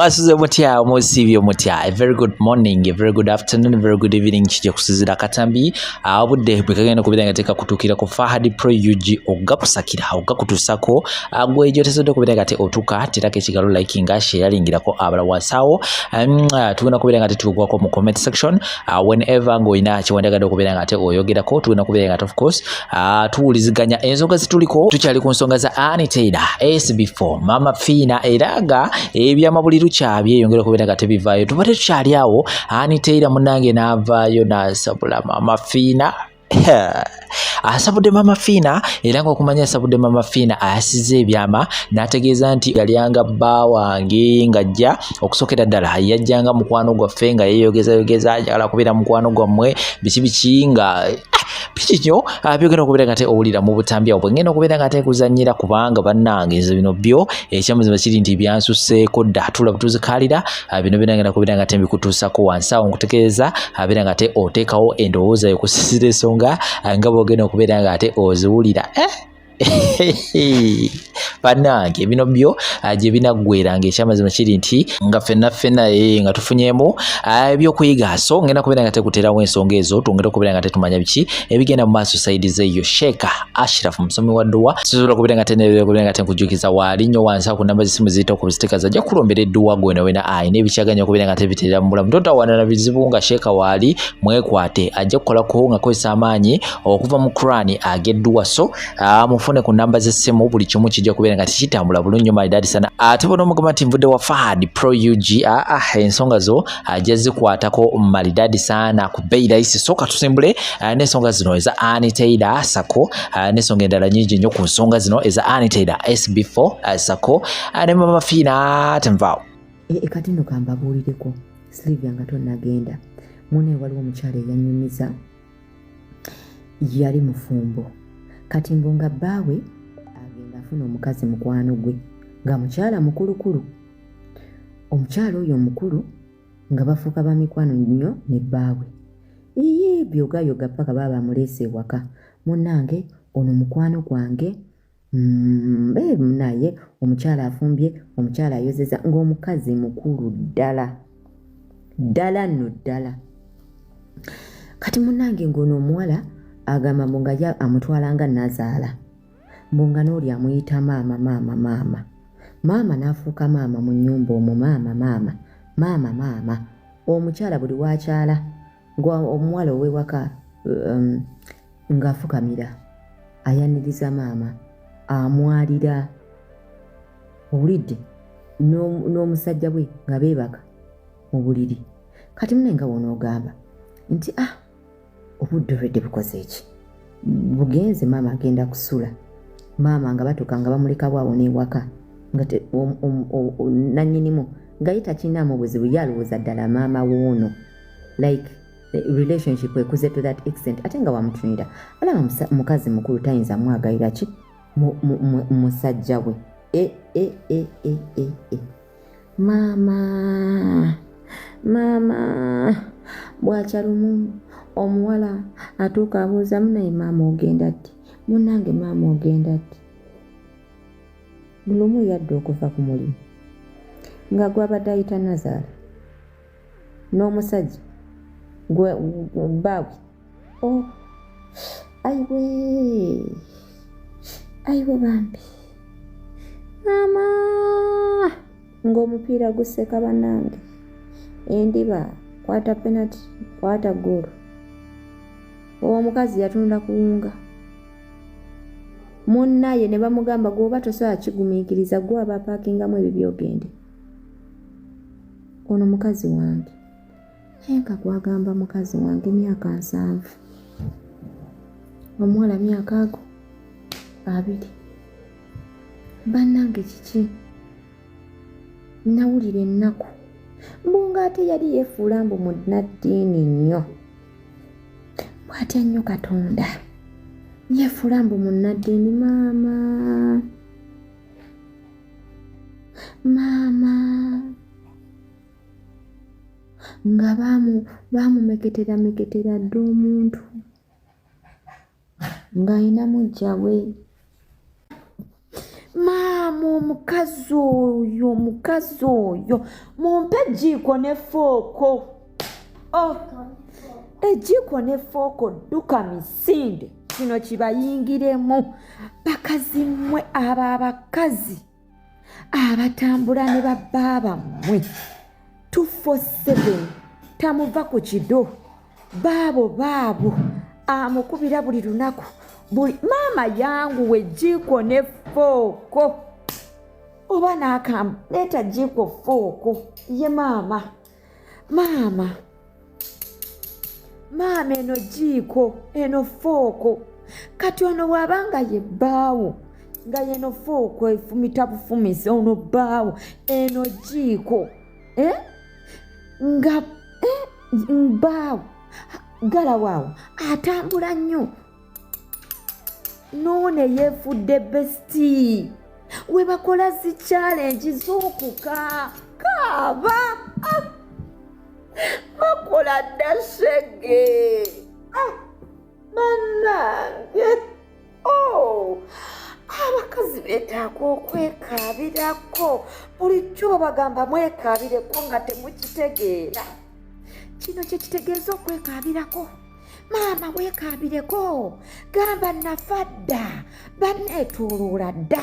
Mwasuze mutya musibyo mutya. A very good morning, a very good afternoon, a very good evening. Kijja kusizira katambi abudde bwekagenda kubiranga teka kutukira ku Fahad Pro UG ogakusakira ogakutusako agwejo tesodo kubiranga te otuka tirake kigalo likinga sharingirako abala wasawo tugenda kubiranga te tugwako mu comment section whenever ngoina kiwandagado kubiranga te oyogerako tugenda kubiranga of course tuwuliziganya ensonga zituliko tukyali ku nsonga za Anitaida SB4 Mama Fina eraga ebyamabuliru kyabye yongera kubiranga te bivayo tubate tukyali awo Anitaida munange navayo na sabula Mama Fina asabude Mama Fina era ngo kumanya asabude Mama Fina ayasize ebyama nategeeza nti yalyanga bba wange ngajja okusokera ddala yajjanga mukwano gwaffe nga yeyogeza ajala kubira mukwano gwammwe bikibikinga pikinyo byogenda okubera ngate owulira mu butambya obwengenda okubera ngate kuzanyira kubanga bannange ezo bino byo ekyamuzima kiri nti byansuseeko dda tula butuzikalira bino binagenda kubera ngate mbikutuusako wansi awo nkutegeeza abera ngate oteekawo endowooza yokusisira ensonga nga bwogenda okubera ngate oziwulira bannange bino byo gye binaggweranga ekyamazima kiri nti nga ffenna nga tufunyemu ebyokuyiga so ngenda kubera nga tekuterawo ensonga ezo tungenda kubera nga tetumanya biki ebigenda mu maaso saidi zeyo Sheikha Ashraf musomi wa dduwa tusobola kubera nga tenebera kubera nga tenkujukiza wali nnyo wansi ku namba zisimu ziyita ku bisitikazi ajja kulombera edduwa gwena wena ayina ebikyaganya kubera nga tebiterera mu bulamu totawana na bizibu nga Sheikha wali mwekwate ajja kukolako nga kozesa amaanyi okuva mu Qur'ani ag'edduwa so mufune ku namba z'essimu buli kimu kijja kubera nga tikitambula bulungi malidadi sana ate bono mugamba nti nvudde wa Fahad Pro UG ensonga zo ajja zikwatako malidadi sana ku bei rahisi so katusimbule n'ensonga zino eza Anitaida Sako n'ensonga endala nyingi nnyo ku nsonga zino eza Anitaida SB4 Sako ne Mama Fina tenvaawo kati nno kambabuulireko Sylvia nga tonnagenda mune waliwo omukyala eyanyumiza yali mufumbo kati mbonga bbaawe agenda afuna omukazi mukwano gwe nga mukyala mukulukulu omukyala oyo omukulu nga bafuuka ba mikwano nnyo ne bbaawe byogayoga paka baba bamuleese ewaka munnange ono mukwano gwange naye omukyala afumbye omukyala ayozeza ng'omukazi mukulu ddala nno ddala kati munnange ng'ono omuwala agamba mbonga ya amutwalanga nazaala mbonga n'oli amuyita maama n'afuuka maama mu nnyumba omwo maama omukyala buli wakyala omuwala ow'ewaka ng'afukamira ayaniriza maama amwalira owulidde n'omusajja bwe nga beebaka mu buliri kati mune nga wonoogamba nti obudde obwedde bukoze eki bugenze maama agenda kusula maama nga batuuka nga bamuleka bwawo n'ewaka nga nannyinimu nga ye takinaamu buzibu yalowooza ddala maama woono like relationship ekuze to that extent ate nga wamutunira alaba mukazi mukulu tayinza mwagalira ki musajja we maama bwakyalumu omuwala atuuka abuuza munaye maama ogenda ddi munnange maama ogenda ddi lumu yadde okuva ku mulimu nga gwabadde ayita nazaala n'omusajja bbaawe ayiwe bambi maama ng'omupiira guseka bannange endiba kwata penalty kwata goolo omukazi yatunda kuwunga munnaye ne bamugamba gwoba tosobola kigumiikiriza gwe aba apaakingamu ebyo byogende ono mukazi wange naye nga gwagamba mukazi wange myaka 7 omuwala myaka ago 2 bannange kiki nawulira ennaku mbunga ate yali yeefuula mbu munnaddiini nnyo bw'atya nnyo Katonda yeefuula mbu munnaddiini maama nga baamumeketera dda omuntu ng'ayina mujja we maama omukazi oyo mumpe ejjiiko ne fooko. Ejjiiko ne fooko dduka misinde kino kibayingiremu. Bakazi mmwe abo abakazi abatambula ne babbaaba mmwe 247 tamuva ku kido baabo amukubira buli lunaku maama yangu ejjiiko ne fooko oba n'akamba leeta jjiiko fooko ye maama eno jjiiko eno fooko kati ono bw'abanga ye bbaawo nga yeno fooko efumita bufumisa ono bbaawo eno jjiiko nga bbaawo galawaawo atambula nnyo noone yeefudde besiti we bakola zi challenge z'okukaaba bakola ddashege bannange abakazi beetaaga okwekaabirako bulijjo bagamba mwekaabireko nga temukitegeera kino kye kitegeeza okwekaabirako. Maama weekaabireko gamba nafa dda banneetooloola dda.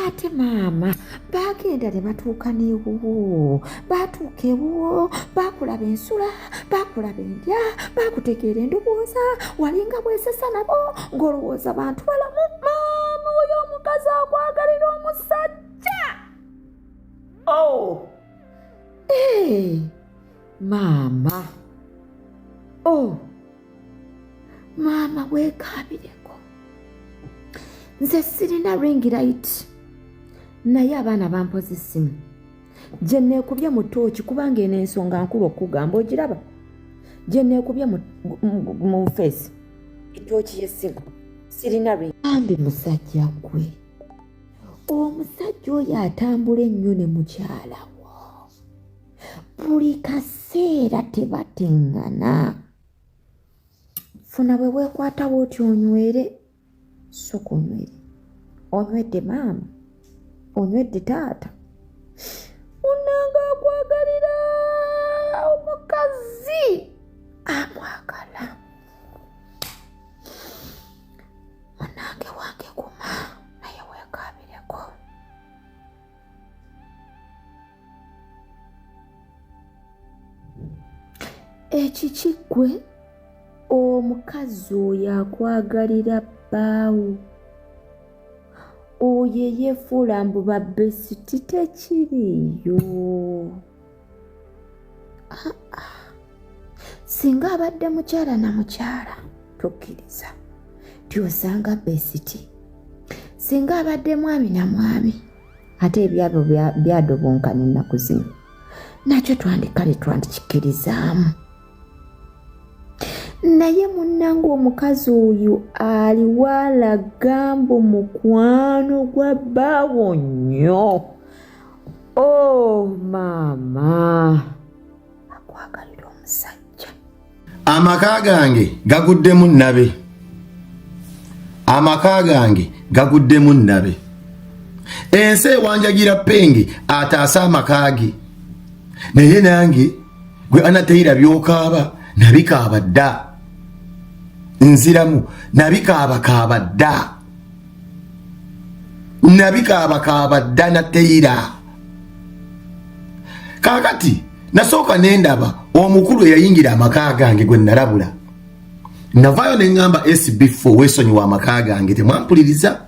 Ate maama baagenda ne batuuka n'ewuwo baatuuka ewuwo baakulaba ensula baakulaba endya baakutegeera endowooza walinga bwesesa nabo ng'olowooza bantu balamu. Maama oyo omukazi akwagalira omusajja. Maama maama weekaabireko. Nze sirina ring light naye abaana bampoza essimu gye neekubye mu tooki kubanga eno ensonga nkulu okugamba ogiraba gye neekubye mu feesi etooki y'essimu sirina ring. Ambi musajja gwe omusajja oyo atambula ennyo ne mukyala wo buli kaseera tebateŋŋana. Funa bwe weekwatawo oti onywere soko onywere onywedde maama onywedde taata munange akwagalira omukazi amwagala munange wange guma naye weekaabireko. Ekikiggwe omukazi oyo akwagalira bbaawo oyo eyeefuula mbu babbesiti tekiriyo. Singa abadde mukyala na mukyala tokkiriza tyosanga besiti. Singa abadde mwami na mwami ate ebyabo byadobonkana ennaku zino nakyo twandikale twandikikirizaamu. Naye munnange omukazi oyo aliwo alaga mbu mukwano gwa bbaawo nnyo. Maama akwagalira omusajja. Amaka gange gaguddemu nnabe. Amaka gange gaguddemu nnabe. Ensi ewanjagira penge ataasa amaka ge. Naye nange gwe anateera by'okaaba nabikaaba dda. Nziramu nabikaaba dda. Nabikaaba dda nateera. Kaakati nasooka nendaba omukulu eyayingira amaka gange gwe nalabula. Navaayo ne ngamba SB4 weesonyiwa amaka gange temwampuliriza.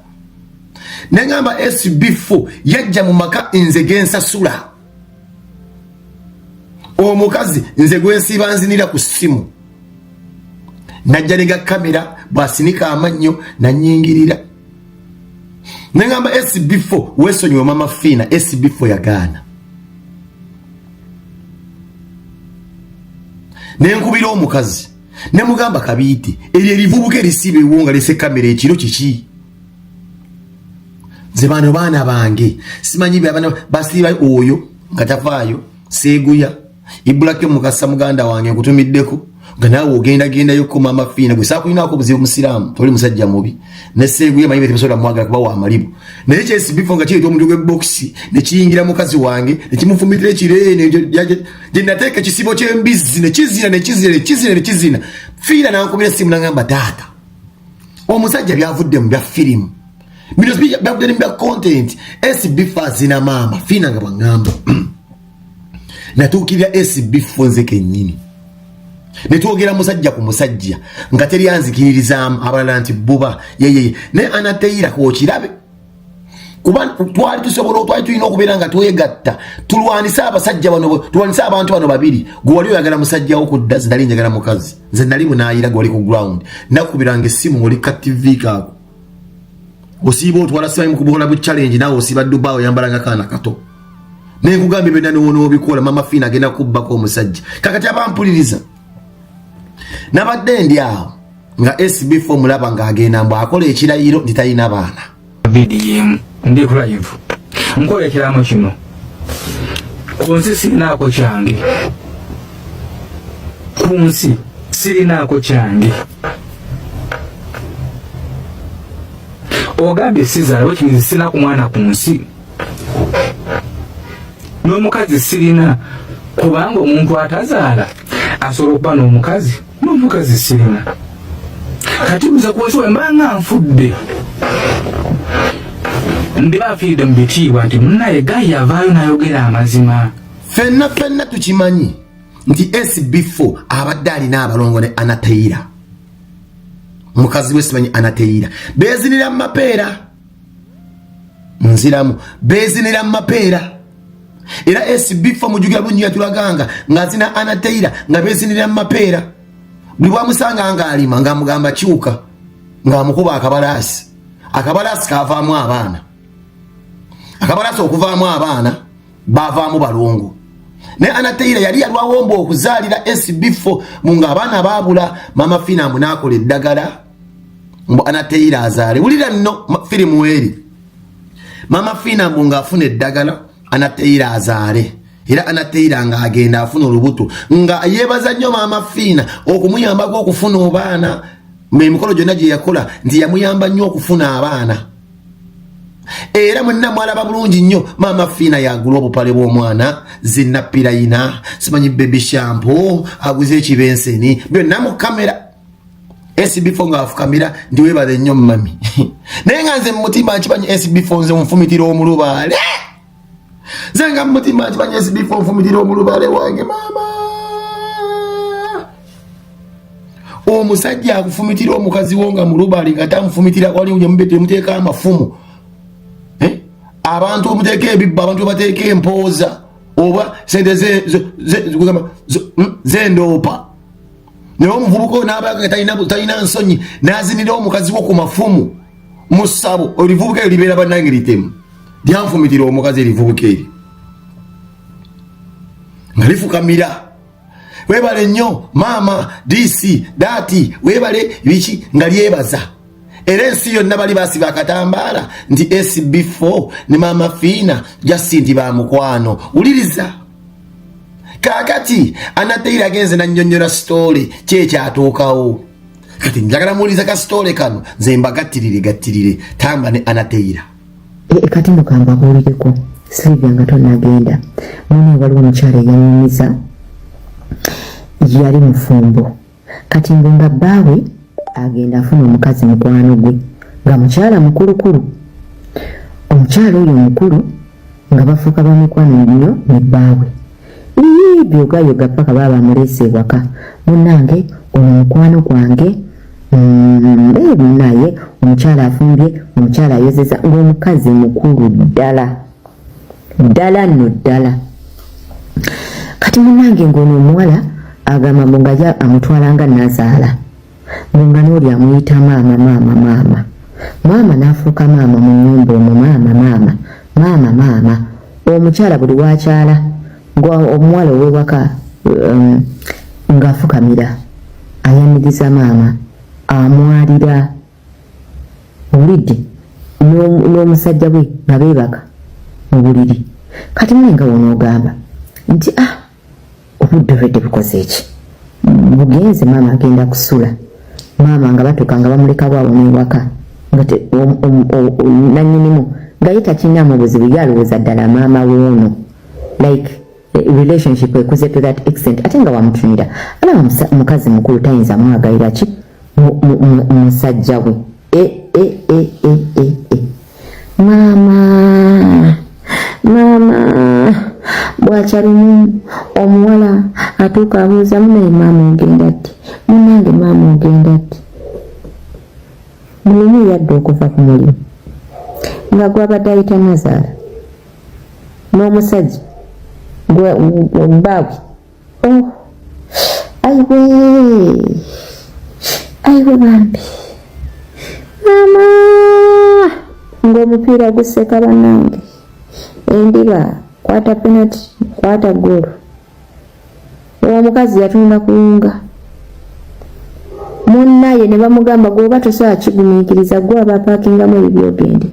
Ne ngamba SB4 yajja mu maka nze gensasula. Omukazi nze gwensiba nzinira ku ssimu. Najja ne ga kamera bwasinika amannyo nanyingirira. Ne ngamba SB4 weesonyiwa mama Fiina. SB4 yagaana. Ne nkubira omukazi ne mugamba kabiiti eryo erivubuka erisiba ewonga lese kamera ekiro kiki. Nze bano baana bange simanyi byabana basiba oyo nga tafaayo Seguya Ibulake mukasa muganda wange nkutumiddeko ganawo ogenda yoko mama fina gwe sakulina ko buzibu musiramu toli musajja mubi ne segu ye mayibe tesola mwagala kuba wa malibu ne chesi bifo nga chito omuntu gwe box ne kiyingira mukazi wange ne kimufumitire kirene je nateka kisibo kyembizi ne kizina fina na nkubira simu nangamba tata omusajja byavudde mu bya film bino byavudde mu bya content SB4 zina mama fina nga bangamba natukirya SB4 nze kennyini netwogera musajja ku musajja nga teri yanzikiririzamu abalala nti buba yeye ne anateira ko kirabe kuba twali tulina okubeera nga twegatta tulwanisa abasajja bano tulwanisa abantu bano babiri gwe wali oyagala musajja okudda zinali njagala mukazi nze nali munaayira gwe wali ku ground nakubiranga essimu ng'oli ka TV kaako osiiba otwala simanyi mukubukola bu challenge naawe osiiba Dubai oyambalanga kaana kato nenkugambye byonna n'obikola mama Fina agenda kubbako omusajja kakati abampuliriza nabadde ndi awo nga SB4 mulaba ng'agenda mbu akola ekirayiro nti talina baana vidiyo ndi ku live nkola ekiraamo kino ku nsi sirinaako kyange ku nsi sirinaako kyange ogambye sizaala wekinizi sirina ku mwana ku nsi n'omukazi sirina kubanga omuntu atazaala asobola okuba n'omukazi n'omukazi sirina kati buza kuwesi wembanga nfudde ndibafiiridde mu bitiibwa nti munaye gayi avaayo n'ayogera amazima fenna tukimanyi nti SB4 abadde alina abalongo ne Anateira mukazi we simanyi Anateira bezinira mu mapeera nziramu bezinira mu mapeera era SB4 mujugira bunyi yatulaganga ngazina Anateira nga bezinira mu mapeera buli bwamusanga nga alima nga mugamba kiuka nga mukuba akabalasi kavaamu abaana akabalasi okuvaamu abaana bavaamu balongo ne Anateira yali yalwawomba okuzaalira SB4 munga abaana babula mama Fina munakola eddagala mbu Anateira azaale wulira nno firimu eri mama Fina munga afuna eddagala Anateira azaale era Anateira nga agenda afuna olubuto nga yebaza nnyo mama Fina okumuyambako okufuna obaana emikolo gyonna gye yakola nti yamuyamba nnyo okufuna abaana era mwenna mwalaba bulungi nnyo mama Fina yagula obupale bw'omwana zinnapirayina simanyi baby shampoo aguze ekibenseni byonna mu kamera SB4 nga afukamira ndi weebale nnyo mami naye nga nze mu mutima nkimanyi SB4 nze nfumitira omulubaale nze nga mu mutima nkimanyi SB4 nfumitira omulubaale wange mama omusajja akufumitira omukazi wo nga mulubali nga tamufumitira wali uje mubete muteeka amafumu abantu muteeka ebibba abantu bateeka empooza oba sente zendoopa naye omuvubuka n'abaga talina nsonyi n'azinira omukazi wo ku mafumu mu ssabo olivubuka eryo libeera bannange litemu lyanfumitira omukazi erivubuka eri nga lifukamira webale nnyo mama DC dati webale biki nga lyebaza era ensi yonna bali basiba akatambaala nti SB4 ne mama Fina jasinti ba mukwano uliriza kakati Anateira agenze na nnyonnyola story kyekyatuukawo kati njagala muwuliza ka story kano nze mbagattirire tamba ne Anateira kati mukamba kuwulireko Sylvia nga tonnagenda mune waliwo omukyala eyanyumiza yali mufumbo kati nga bbaawe agenda afuna omukazi mukwano gwe nga mukyala mukulukulu omukyala oyo omukulu nga bafuuka bamukwano nnyo ne bbaawe byogayoga paka baba bamulese ewaka munnange ono mukwano gwange naye omukyala afumbye omukyala ayozeza ng'omukazi mukulu ddala nno ddala kati munnange ng'ono omuwala agamba mbunga amutwalanga nazaala mbunga n'oli amuyita maama n'afuuka maama mu nnyumba omwo maama omukyala buli wakyala omuwala ow'ewaka ng'afukamira ayaniriza maama amwalira olidde n'omusajja bwe nga beebaka mu buliri kati mwe nga wonoogamba nti obudde obwedde bukoze eki bugenze maama agenda kusula maama nga batuuka nga bamuleka bwawo n'ewaka nga nannyinimu nga ye takinaamu buzibu yalowooza ddala maama woono like relationship ekuze to that extent ate nga wamutunira alaba mukazi mukulu tayinza mwagalira ki musajja we maama bwakyalimu omuwala atuuka abuuza munaye maama ogenda ddi munange maama ogenda ddi mulimu yadde okuva ku mulimu nga gwabadde ayita Nazaala n'omusajja baawe ayiwe bambi maama ng'omupiira guseka bannange endiba kwata penalty kwata goolo omukazi yatunda kuwunga munnaye ne bamugamba gwoba tosobola kigumiikiriza gwe aba apaakingamu ebibyogende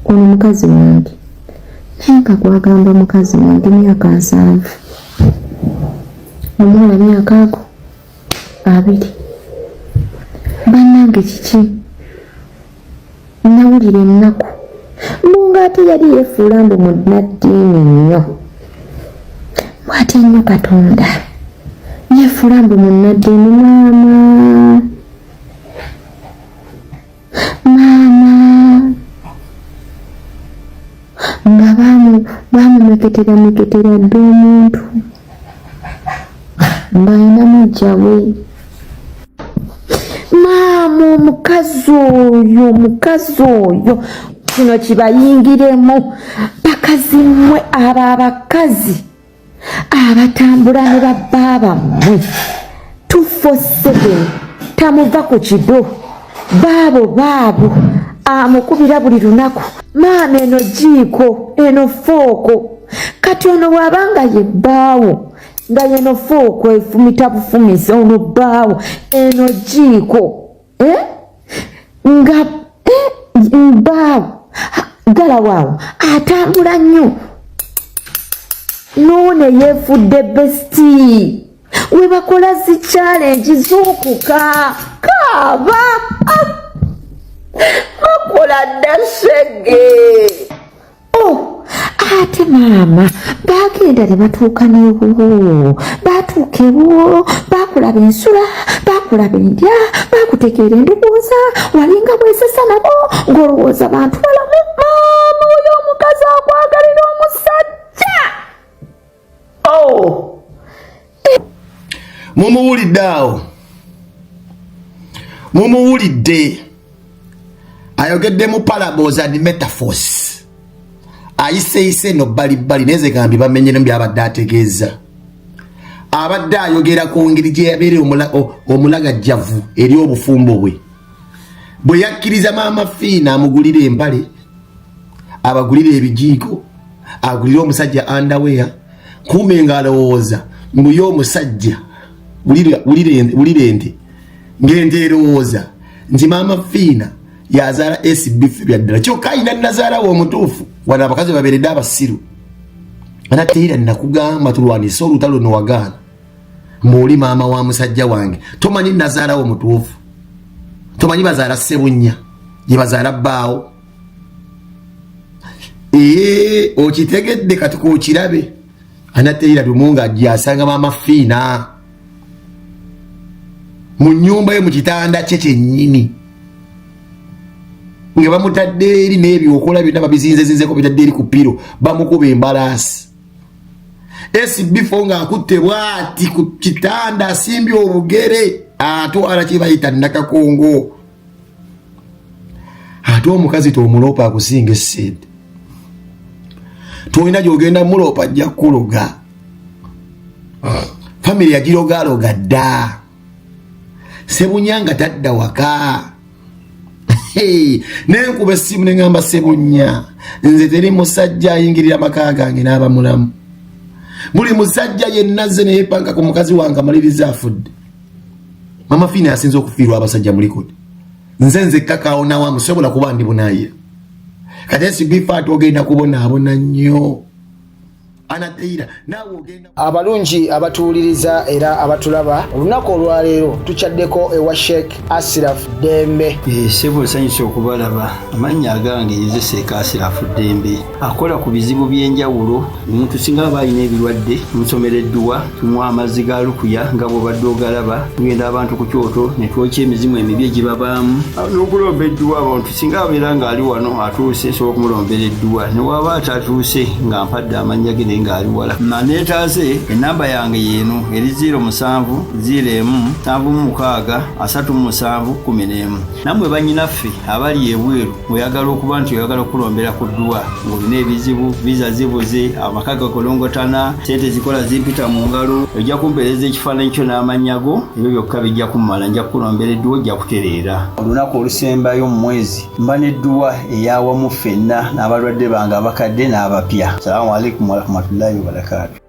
ono mukazi wange naye nga gwagamba mukazi wange myaka 7 omuwala myaka ago 2 bannange kiki nawulira ennaku mbunga ate yali yefuula mbu munnaddiini nnyo bw'ate nnyo Katonda yefuula mbu munnaddiini maama nga bamumeketera dde omuntu ng'alina mujja we maama omukazi oyo kino kibayingiremu bakazi mmwe abo abakazi abatambula ne babbaaba mmwe 247 tamuva ku kido baabo amukubira buli lunaku maama eno jiiko eno fooko kati ono bw'abanga ye bbaawo nga yeno fooko efumita bufumisa ono bbaawo eno jiiko nga bbaawo galawaawo atambula nnyo noone yeefudde besiti we bakola zi challenge z'okukaaba bakola ddasege ate maama bagenda ne batuuka n'ewuwo batuuka ewuwo bakulaba ensula bakulaba endya bakutegeera endowooza walinga bwesesa nabo ng'olowooza bantu balamu maama oyo omukazi akwagalira omusajja mumuwulidde awo mumuwulidde ayogedde mu parables and metaphors ayise no bali neze gambi bamenyere byabadde ategeeza abadde ayogera ku ngeri gye yabeere omulagajjavu eri obufumbo bwe yakkiriza maama Fiina amugulira empale abagulira ebijiiko agulira omusajja underwear kumbe ng'alowooza mbuye omusajja wulire nti ngende erowooza nti maama Fiina yazaala SB byaddala kyokka ayina Nazaala w'omutuufu wano abakazi babeeredde abasiru anateera nakugamba tulwanise olutalo nowagaana mbuli maama wa musajja wange tomanyi Nazaala w'omutuufu tomanyi bazaala Ssebunya ye bazaala bbaawo okitegedde kati kookirabe anateera lumunga gyasanga maama Fiina mu nnyumba ye mu kitanda kye kyennyini nga bamutadde eri n'ebyokola byonna babizinzezinzeko bitadde eri ku piro bamukuba embalaasi SB4 ng'akutte bw'ati ku kitanda asimbye obugere atwala kye bayita Nakakongo ate omukazi tomuloopa akusinga essente tolina gy'ogenda muloopa ajja kuloga famire yagirogaloga dda Ssebunya nga tadda waka nenkuba essimu neŋŋamba Ssebunya nze teri musajja ayingirira amaka gange n'aba mulamu buli musajja yenna azze neyepanka ku mukazi wange amaliriza afudde maama Fiina asinze okufiirwa abasajja mulikodi nze kakaawo nawamu sobola kuba ndi bunaayira kati SB5 ogenda kubonaabona nnyo anateira nawe ogenda abalungi abatuwuliriza era abatulaba olunaku olwaleero tukyaddeko ewa Sheikh Ashraf Dembe. Sebo nsanyusa okubalaba. Amannya agange nze Sheikh Ashraf Dembe akola ku bizibu by'enjawulo. Omuntu singa aba alina ebirwadde musomereddwa tumuwa amazzi ga lukuya nga bw'obadde ogalaba tugenda abantu ku kyoto ne twokya emizimu emibi egibabaamu n'okulomba edduwa. Abantu singa abeera ng'ali wano atuuse sobola okumulombera edduwa ne waba atatuuse nga mpadde amannya ge naye ng'ali wala. Neetaase ennamba yange yeeno eri 07 01 76 37 11. Nammwe bannyinaffe abali ebweru oyagala okuba nti oyagala okulombera ku dduwa ng'olina ebizibu viza zibuze amaka gakolongotana sente zikola zimpita mu ngalo ojja kumpeereza ekifaananyi kyo n'amannya go ebyo byokka bijja kummala nja kukulombera edduwa ojja kutereera. Olunaku olusembayo mu mwezi mba n'edduwa eyawamu ffenna n'abalwadde bange abakadde n'abapya. Salaamu alaikum warahmatullahi wabarakatuh.